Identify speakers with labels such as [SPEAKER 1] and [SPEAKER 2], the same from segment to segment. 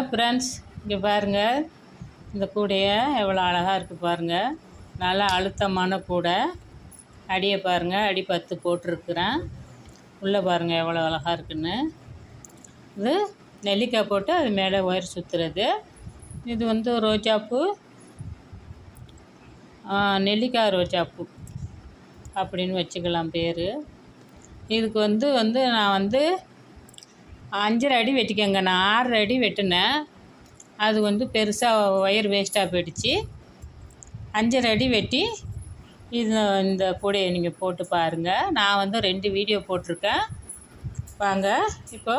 [SPEAKER 1] Friends, இங்கே பாருங்கள். இந்த கூடையை எவ்வளோ அழகாக இருக்குது பாருங்கள். நல்லா அழுத்தமான கூடை. அடியை பாருங்கள், அடி 10 போட்டிருக்கிறேன். உள்ளே பாருங்கள் எவ்வளோ அழகாக இருக்குன்னு. இது நெல்லிக்காய் போட்டு அது மேலே ஒயர் சுற்றுறது. இது வந்து ரோஜாப்பூ, நெல்லிக்காய் ரோஜாப்பூ அப்படின்னு வச்சுக்கலாம் பேர். இதுக்கு வந்து நான் 5.5 அடி வெட்டிக்கங்க. நான் 6 அடி வெட்டினேன். அது பெருசாக ஒயர் வேஸ்ட்டாக போயிடுச்சு. 5.5 அடி வெட்டி இந்த கூடையை நீங்கள் போட்டு பாருங்கள். நான் 2 வீடியோ போட்டிருக்கேன். வாங்க இப்போ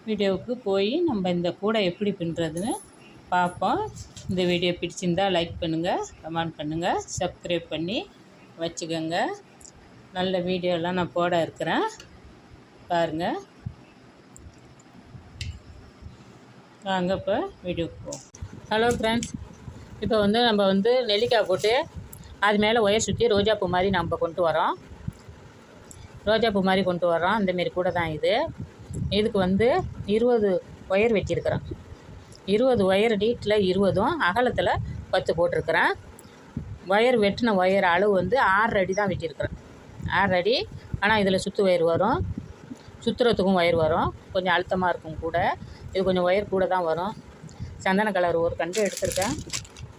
[SPEAKER 1] வீடியோவுக்கு போய் நம்ம இந்த கூடை எப்படி பின்னுறதுன்னு பார்ப்போம். இந்த வீடியோ பிடிச்சிருந்தால் லைக் பண்ணுங்கள், கமெண்ட் பண்ணுங்கள், சப்ஸ்கிரைப் பண்ணி வச்சுக்கோங்க. நல்ல வீடியோலாம் நான் போட இருக்கிறேன், பாருங்கள். வாங்க இப்போ வீடியோக்கு போவோம். ஹலோ ஃப்ரெண்ட்ஸ், இப்போ நம்ம நெல்லிக்காய் போட்டு அது மேலே ஒயர் சுற்றி ரோஜாப்பூ மாதிரி நம்ம கொண்டு வரோம். ரோஜாப்பூ மாதிரி கொண்டு வரோம். அந்தமாரி கூட தான் இது. இதுக்கு 20 ஒயர் வெட்டியிருக்கிறேன். 20 ஒயர் நீட்டில் 20, அகலத்தில் 10 போட்டிருக்கிறேன். ஒயர் வெட்டின ஒயர் அளவு 6 அடி தான் வெட்டியிருக்கிறேன். 6 அடி. ஆனால் இதில் சுற்று ஒயர் வரும், சுற்றுறதுக்கும் ஒயர் வரும். கொஞ்சம் அழுத்தமாக இருக்கும் கூட. இது கொஞ்சம் ஒயர் கூட தான் வரும். சந்தன கலர் ஒரு கண்டு எடுத்திருக்கேன்.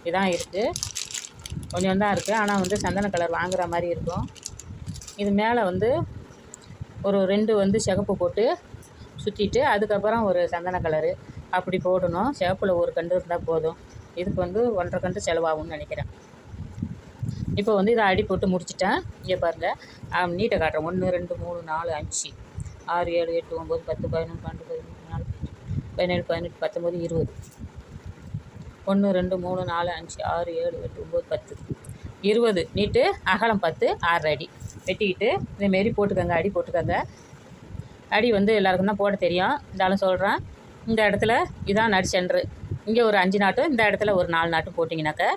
[SPEAKER 1] இதான் இருக்குது, கொஞ்சம் தான் இருக்குது. ஆனால் சந்தன கலர் வாங்குகிற மாதிரி இருக்கும். இது மேலே ஒரு 2 சிகப்பு போட்டு சுற்றிட்டு அதுக்கப்புறம் ஒரு சந்தன கலரு அப்படி போடணும். சிகப்பில் ஒரு கண்டு இருந்தால் போதும். இதுக்கு 1.5 கண்டு செலவாகும்னு நினைக்கிறேன். இப்போ இதை அடி போட்டு முடிச்சிட்டேன். இங்கே பாருங்கள், நீட்டை காட்டுறேன். 1 2 3 4 5 6 7 8 9 10 11 12 13 14 17 18 19 20. 1 2 3 4 5 6 7 8 9 10 20 நீட்டு, அகலம் 10, 6 அடி வெட்டிக்கிட்டு இதேமாரி போட்டுக்கோங்க. அடி போட்டுக்கோங்க. அடி எல்லாருக்கும் தான் போட தெரியும், இருந்தாலும் சொல்கிறேன். இந்த இடத்துல இதான் நடு சென்ட்ரு. இங்கே ஒரு 5 நாட்டு, இந்த இடத்துல ஒரு 4 நாட்டு போட்டிங்கனாக்கா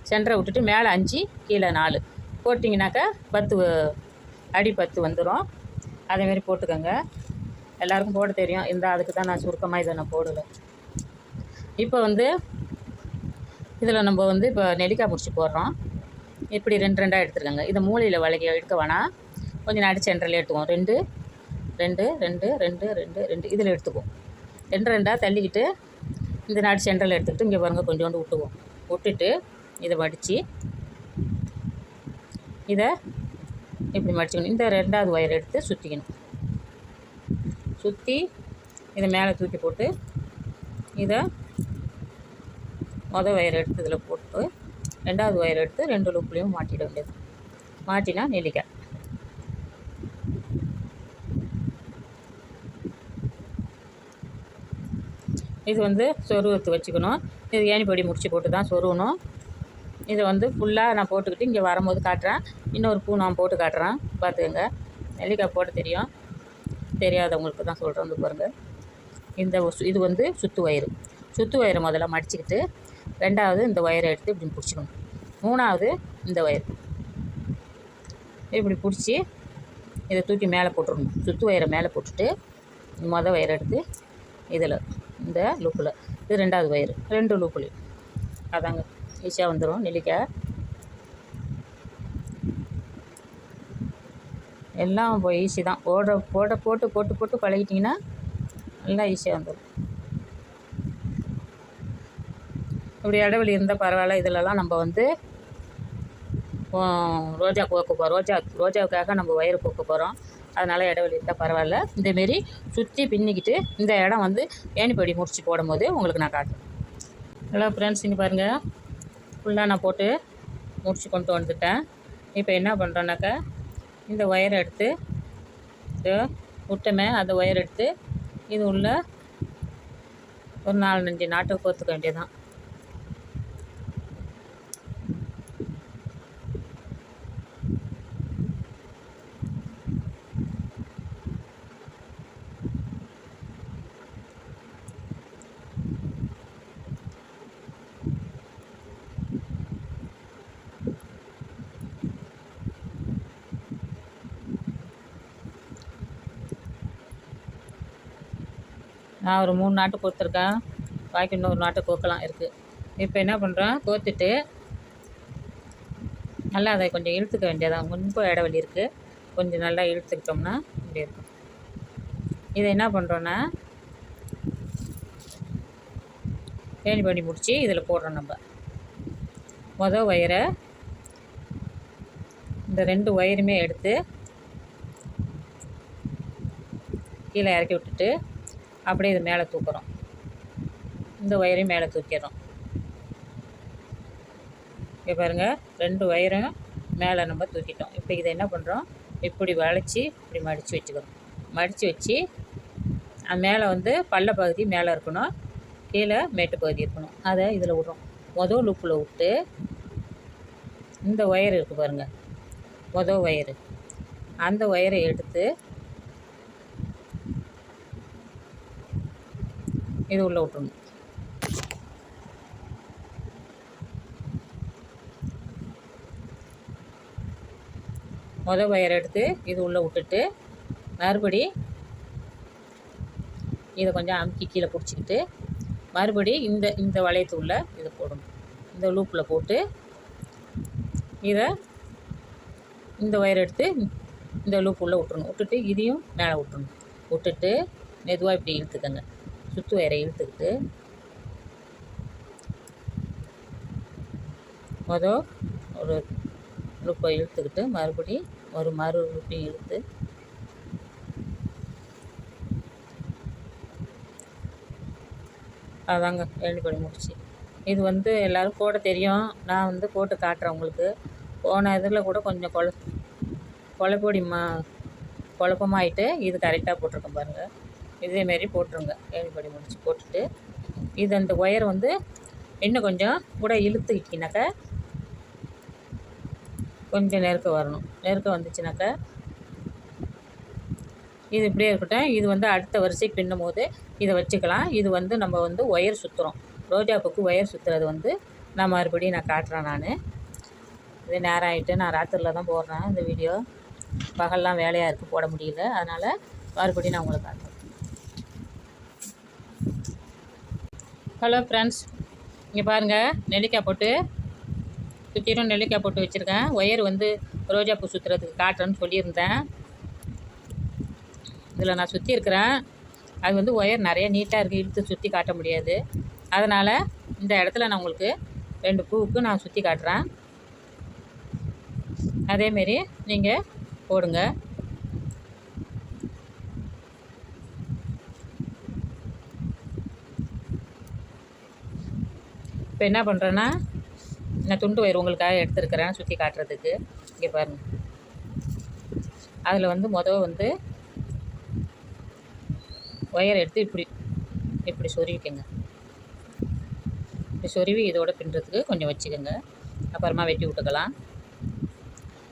[SPEAKER 1] சென்டரை விட்டுட்டு மேலே 5 கீழே 4 போட்டிங்கனாக்கா 10 அடி 10 வந்துடும். அதேமாரி போட்டுக்கோங்க. எல்லாருக்கும் போட தெரியும், அதுக்கு தான் நான் சுருக்கமாக இதை நான் போடலை. இப்போ இதில் நம்ம இப்போ நெல்லிக்காய் முடிச்சு போடுறோம். இப்படி 2 2 எடுத்துருக்கோங்க. இதை மூலையில் வளைக்க எடுக்க வேணாம், கொஞ்சம் நடு சென்டரில் எடுத்துக்குவோம். 2 2 2 2 2 2 இதில் எடுத்துக்குவோம். 2 2 தள்ளிக்கிட்டு இந்த நடு சென்டரில் எடுத்துக்கிட்டு இங்கே பாருங்கள் கொஞ்சோண்டு விட்டுக்குவோம். விட்டுட்டு இதை மடித்து இதை இப்படி மடிச்சுக்கணும். இந்த 2வது ஒயர் எடுத்து சுற்றிக்கணும். சுற்றி இதை மேலே தூக்கி போட்டு இதை ஒயர் எடுத்து இதில் போட்டு 2வது ஒயர் எடுத்து 2 லூப்லேயும் மாட்டிட வேண்டியது. மாட்டினா நெல்லிக்காய். இது சொருவத்து வச்சுக்கணும். இது ஏணிப்படி முடிச்சு போட்டு தான் சொருவணும். இதை ஃபுல்லாக நான் போட்டுக்கிட்டு இங்கே வரும்போது காட்டுறேன். இன்னொரு பூ நான் போட்டு காட்டுறேன், பார்த்துக்கங்க. நெல்லிக்காய் போட தெரியும், தெரியாதவங்களுக்கு தான் சொல்கிறேன். பாருங்கள், இது சுற்று ஒயரு. சுற்று ஒயரை முதல்ல மடிச்சுக்கிட்டு 2வது இந்த ஒயரை எடுத்து இப்படி பிடிச்சிக்கணும். 3வது இந்த ஒயர் இப்படி பிடிச்சி இதை தூக்கி மேலே போட்டுடணும். சுற்று ஒயரை மேலே போட்டுட்டு ஒயரை எடுத்து இதில் இந்த லூப்பில், இது 2வது ஒயர் 2 லூப்புலையும் அதாங்க ஈஸியாக வந்துடும் நெல்லிக்காய். எல்லாம் ஈஸி தான். போட்டு பழகிட்டிங்கன்னா எல்லாம் ஈஸியாக வந்துடும். இப்படி இடைவெளி இருந்தால் பரவாயில்ல. இதிலலாம் நம்ம ரோஜா கோக்க போகிறோம். ரோஜாவுக்காக நம்ம ஒயர் கோக்க போகிறோம். அதனால் இடைவெளி இருந்தால் பரவாயில்ல. இந்தமாரி சுற்றி பின்னிக்கிட்டு இந்த இடம் ஏணிப்படி முடிச்சு போடும்போது உங்களுக்கு நான் காட்டுறேன். ஹலோ ஃப்ரெண்ட்ஸ், இங்கே பாருங்கள், ஃபுல்லாக நான் போட்டு முடிச்சு கொண்டு வந்துட்டேன். இப்போ என்ன பண்ணுறோன்னாக்கா இந்த ஒயரை எடுத்து விட்டமே அந்த ஒயர் எடுத்து இது உள்ள ஒரு 4 5 நாட்டு கோர்த்துக்க வேண்டியதான். நான் ஒரு 3 நாட்டு கோர்த்துருக்கேன், பாக்கி இன்னொரு நாட்டு கோக்கலாம் இருக்குது. இப்போ என்ன பண்ணுறோம், கோர்த்துட்டு நல்லா அதை கொஞ்சம் இழுத்துக்க வேண்டியதான். ரொம்ப இடைவெளி இருக்குது, கொஞ்சம் நல்லா இழுத்துக்கிட்டோம்னா இப்படி இருக்கும். இதை என்ன பண்ணுறோன்னா தேனி பண்ணி முடித்து இதில் போடுறோம். நம்ம மொதல் ஒயரை இந்த 2 ஒயருமே எடுத்து கீழே இறக்கி விட்டுட்டு அப்படியே இது மேலே தூக்குறோம். இந்த ஒயரையும் மேலே தூக்கிடுறோம். இப்போ பாருங்கள், 2 ஒயரும் மேலே நம்ம தூக்கிட்டோம். இப்போ இதை என்ன பண்ணுறோம், இப்படி வளைச்சி இப்படி மடித்து வச்சுக்கிறோம். மடித்து வச்சு அது மேலே வந்து பள்ள பகுதி மேலே இருக்கணும், கீழே மேட்டு பகுதி இருக்கணும். அதை இதில் விட்றோம். மொதல் லூப்பில் விட்டு இந்த ஒயர் இருக்குது பாருங்கள், மொதல் ஒயரு, அந்த ஒயரை எடுத்து இது உள்ளே விட்டுறணும். மொதல் ஒயரை எடுத்து இது உள்ளே விட்டுட்டு மறுபடி இதை கொஞ்சம் அமுக்கி கீழே பிடிச்சிக்கிட்டு மறுபடி இந்த வளையத்து உள்ள இதை போடணும். இந்த லூப்பில் போட்டு இதை இந்த ஒயர் எடுத்து இந்த லூப் உள்ளே விட்டுறணும். விட்டுட்டு இதையும் மேலே விட்டுறணும். விட்டுட்டு மெதுவாக இப்படி இழுத்துக்கங்க. சுற்று ஒயரை இழுத்துக்கிட்டு ஒரு லூப்பை இழுத்துக்கிட்டு மறு லூப்பையும் இழுத்து அதாங்க ஏழு படி முடிச்சு. இது வந்து எல்லோரும் போட தெரியும், நான் வந்து போட்டு காட்டுறேன் உங்களுக்கு. போன இதில் கூட கொஞ்சம் குழப்பமாயிட்டு இது கரெக்டாக போட்டிருக்கேன் பாருங்கள். இதேமாரி போட்டுருங்க. 7 படி முடிச்சு போட்டுட்டு இது அந்த ஒயர் வந்து இன்னும் கொஞ்சம் கூட இழுத்துக்கிட்டினாக்கா கொஞ்சம் நெருக்க வரணும். நெருக்க வந்துச்சுனாக்கா இது இப்படியே இருக்கட்டும். இது வந்து அடுத்த வரிசைக்கு பின்னும் போது இதை வச்சுக்கலாம். இது வந்து நம்ம வந்து ஒயர் சுற்றுறோம். ரோஜாப்பூக்கு ஒயர் சுற்றுறது வந்து நான் மறுபடியும் காட்டுறேன். நான் இது நேரம் ஆகிட்டு, நான் ராத்திரியில் தான் போடுறேன் இந்த வீடியோ. பகல்லாம் வேலையாக இருக்குது, போட முடியல. அதனால் மறுபடியும் நான் உங்களுக்கு காட்டுறேன். ஹலோ ஃப்ரெண்ட்ஸ், இங்கே பாருங்கள், நெல்லிக்காய் போட்டு சுற்றிடும் நெல்லிக்காய் போட்டு வச்சுருக்கேன். ஒயர் வந்து ரோஜாப்பூ சுற்றுறதுக்கு காட்டுறேன்னு சொல்லியிருந்தேன். இதில் நான் சுற்றிருக்கிறேன். அது வந்து ஒயர் நிறைய நீட்டாக இருக்குது, இழுத்து சுற்றி காட்ட முடியாது. அதனால் இந்த இடத்துல நான் உங்களுக்கு 2 பூவுக்கு நான் சுற்றி காட்டுறேன். அதேமாரி நீங்கள் போடுங்க. இப்போ என்ன பண்ணுறேன்னா, நான் துண்டு ஒயர் உங்களுக்காக எடுத்துருக்கிறேன் சுற்றி காட்டுறதுக்கு. இங்கே பாருங்கள், அதில் வந்து வந்து ஒயர் எடுத்து இப்படி சொருவிக்கங்க. இப்படி சொருவி இதோட பின்னுறதுக்கு கொஞ்சம் வச்சுக்கோங்க. அப்புறமா வெட்டி விட்டுக்கலாம்.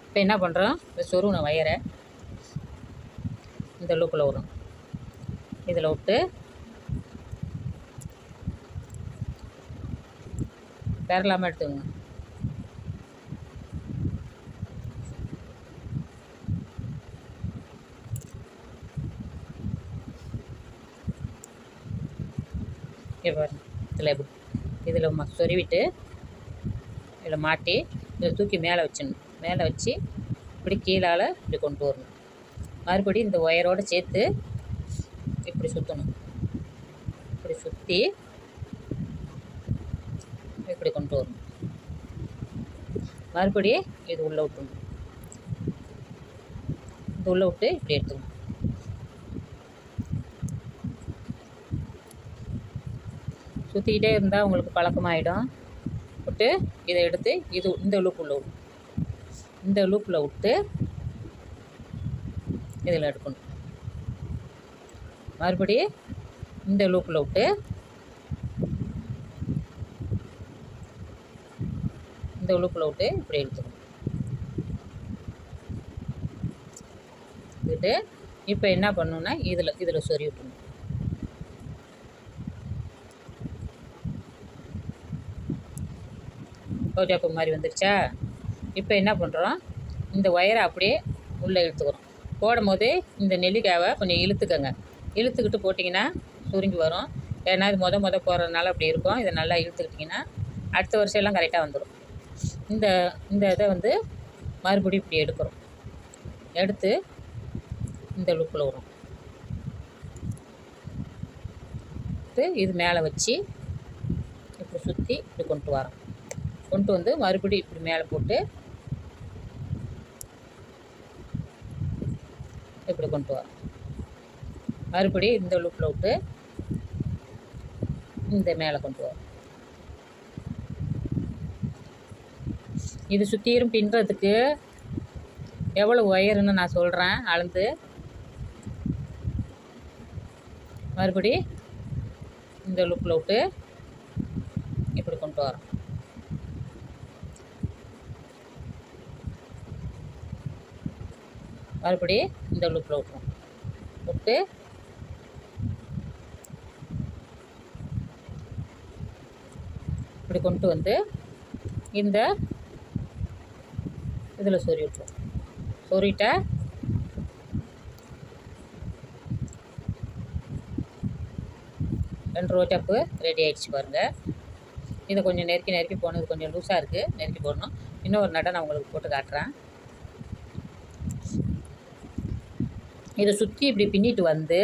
[SPEAKER 1] இப்போ என்ன பண்ணுறோம், இந்த சொருவின ஒயரை இந்த லூப்பில் வரும், இதில் விட்டு பேரலாமல் எடுத்துக்கோங்க. இதில் சொருவிட்டு இதில் மாட்டி இதில் தூக்கி மேலே வச்சிடணும். மேலே வச்சு இப்படி கீழால் இப்படி கொண்டு வரணும். மறுபடியும் இந்த ஒயரோடு சேர்த்து இப்படி சுற்றணும். இப்படி சுற்றி இப்படி கொண்டு வரணும். மறுபடியும் இது உள்ளே விட்டுணும். இது உள்ளே விட்டு இப்படி எடுத்துக்கணும். சுற்றிக்கிட்டே இருந்தால் உங்களுக்கு பழக்கமாகிடும். விட்டு இதை எடுத்து இந்த லூப்பில் விட்டு இதில் எடுக்கணும். மறுபடியும் இந்த லூப்பில் விட்டு இப்படி எடுத்துக்கணும். எடுத்துக்கிட்டு இப்போ என்ன பண்ணணுன்னா இதில் சொறி விட்டுணும். ரோஜாப்பூ மாதிரி வந்துருச்சா? இப்போ என்ன பண்ணுறோம், இந்த ஒயரை அப்படியே உள்ளே இழுத்துக்கிறோம். போடும் போது இந்த நெல்லிக்காவை கொஞ்சம் இழுத்துக்கங்க. இழுத்துக்கிட்டு போட்டிங்கன்னா சுருங்கி வரும். ஏன்னா இது போடுறதுனால அப்படி இருக்கும். இதை நல்லா இழுத்துக்கிட்டிங்கன்னா அடுத்த வருஷம் எல்லாம் கரெக்டாக வந்துடும். இந்த இந்த இதை வந்து மறுபடியும் இப்படி எடுக்கிறோம். எடுத்து இந்த லுக்கில் வரும். இது மேலே வச்சு இப்படி சுற்றி இப்படி கொண்டு வரோம். கொண்டு வந்து மறுபடியும் இப்படி மேலே போட்டு இப்படி கொண்டு வரோம். மறுபடியும் இந்த லுக்கில் விட்டு இந்த மேலே கொண்டு வரோம். இது சுற்றியும் பின்னுறதுக்கு எவ்வளோ ஒயருன்னு நான் சொல்கிறேன் அளந்து. மறுபடி இந்த லுக்கில் விட்டு இப்படி கொண்டு வரோம். மறுபடி இந்த லுக்கில் விட்டுரும். விட்டு இப்படி கொண்டு வந்து இந்த இதில் சொறி விட்டுரும். சொறிட்ட ரெண்டு ரோஜாப்பு ரெடி ஆகிடுச்சு பாருங்கள். இதை கொஞ்சம் நெருக்கி போனது கொஞ்சம் லூஸாக இருக்குது, நெருக்கி போடணும். இன்னொரு நடை நான் உங்களுக்கு போட்டு காட்டுறேன். இதை சுற்றி இப்படி பின்னிட்டு வந்து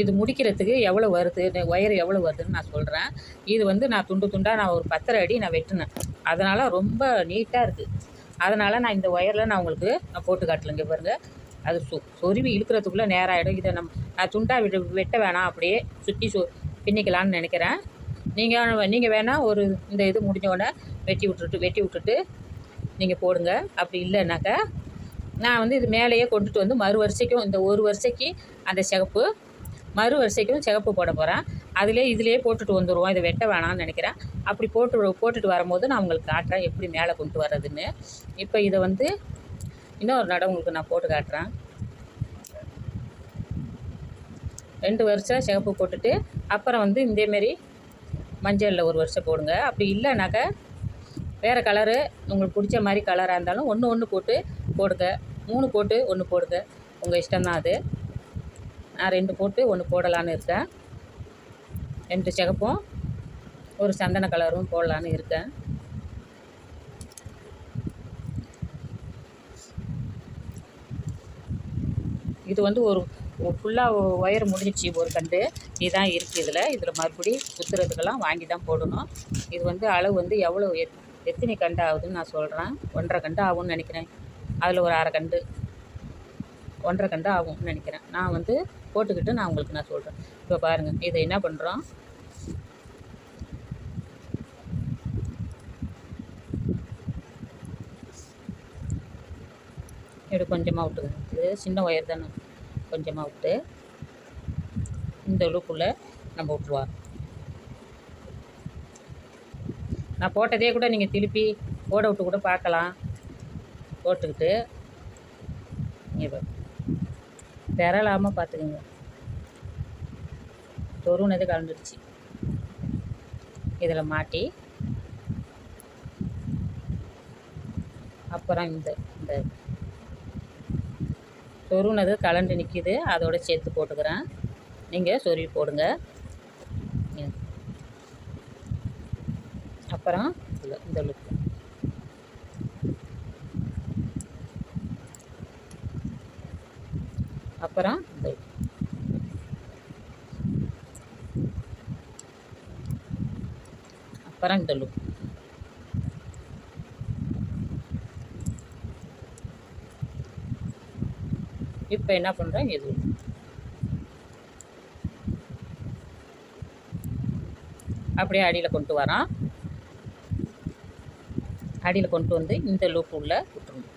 [SPEAKER 1] இது முடிக்கிறதுக்கு எவ்வளோ வருது, ஒயர் எவ்வளோ வருதுன்னு நான் சொல்கிறேன். இது வந்து நான் துண்டு துண்டாக நான் ஒரு 10 அடி நான் வெட்டினேன். அதனால் ரொம்ப நீட்டாக இருக்குது. அதனால் நான் இந்த ஒயரில் நான் உங்களுக்கு நான் போட்டு காட்டலைங்க பாருங்கள். அது சொருவி இழுக்கிறதுக்குள்ளே நேரம் ஆகிடும். இதை நான் துண்டாக வெட்ட வேணாம், அப்படியே சுற்றி பின்னிக்கலான்னு நினைக்கிறேன். நீங்கள் வேணால் ஒரு இந்த இது முடிஞ்சோடனே வெட்டி விட்டுட்டு நீங்கள் போடுங்க. அப்படி இல்லைனாக்கா நான் வந்து இது மேலேயே கொண்டுட்டு வந்து மறு வரிசைக்கும் இந்த ஒரு வரிசைக்கு அந்த சிகப்பு, மறு வரிசைக்கும் சிகப்பு போட போகிறேன். இதிலே போட்டுட்டு வந்துடுவோம். இதை வெட்ட வேணாம்னு நினைக்கிறேன். அப்படி போட்டுட்டு வரும்போது நான் உங்களுக்கு காட்டுறேன் எப்படி மேலே கொண்டு வர்றதுன்னு. இப்போ இதை வந்து இன்னொரு நடை உங்களுக்கு நான் போட்டு காட்டுறேன். 2 வரிசை சிகப்பு போட்டுட்டு அப்புறம் வந்து இதேமாரி மஞ்சளில் ஒரு வரிசை போடுங்க. அப்படி இல்லைனாக்கா வேறு கலரு உங்களுக்கு பிடிச்ச மாதிரி கலராக இருந்தாலும் ஒன்று போட்டு போடுங்க. 3 போட்டு 1 போடுங்க. உங்கள் இஷ்டம்தான் அது. நான் 2 போட்டு 1 போடலான்னு இருக்கேன். 2 சிகப்பும் ஒரு சந்தன கலரும் போடலான்னு இருக்கேன். இது வந்து ஒரு ஃபுல்லாக ஒயர் முடிஞ்சிச்சு. ஒரு கண்டு இதுதான் இருக்குது. இதில் மறுபடி குத்துறதுக்கெல்லாம் வாங்கி தான் போடணும். இது வந்து அளவு வந்து எவ்வளோ எத்தனை கண்டு ஆகுதுன்னு நான் சொல்கிறேன். 1.5 கண்டு ஆகும்னு நினைக்கிறேன். அதில் ஒரு 1/2 கண்டு 1.5 கண்டு ஆகும்னு நினைக்கிறேன். நான் வந்து போட்டுக்கிட்டு நான் உங்களுக்கு நான் சொல்கிறேன். இப்போ பாருங்கள், இதை என்ன பண்ணுறோம், இப்படி கொஞ்சமாக விட்டுங்க. இது சின்ன ஒயர் தானே, கொஞ்சமாக விட்டு இந்த லூப்புக்குள்ளே நம்ம விட்டுருவோம். நான் போட்டதே கூட நீங்கள் திருப்பி ஓட விட்டு கூட பார்க்கலாம். போட்டுக்கிட்டு இப்போ பெறலாமல் பார்த்துக்குங்க. தொருனது கலந்துடுச்சு. இதில் மாட்டி அப்புறம் இந்த சொருனது கலண்டு நிற்கிது, அதோட சேர்த்து போட்டுக்கிறேன். நீங்கள் சொருவி போடுங்க. அப்புறம் இந்த லுக்கு அப்புறம் இந்த லுக். இப்போ என்ன பண்ணுறேன், இது அப்படியே அடியில் கொண்டு வரோம். அடியில் கொண்டு வந்து இந்த லூப் உள்ள விட்டுருங்க.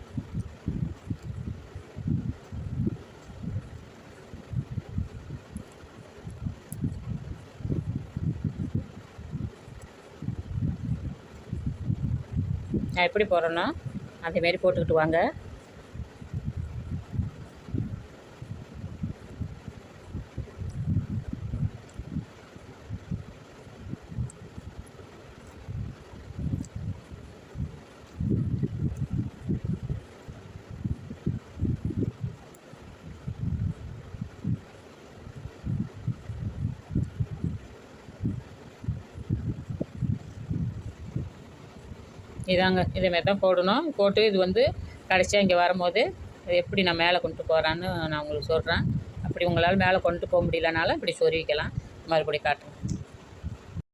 [SPEAKER 1] நான் எப்படி போடுறேன்னா அதேமாரி போட்டுக்கிட்டு வாங்க. இதாங்க இதேமாரி தான் போடணும். போட்டு இது வந்து கடைசியாக இங்கே வரும்போது இது எப்படி நான் மேலே கொண்டு போகிறான்னு நான் உங்களுக்கு சொல்கிறேன். அப்படி உங்களால் மேலே கொண்டு போக முடியலனாலும் இப்படி சொருவிக்கலாம். மறுபடியும் காட்டுறேன்.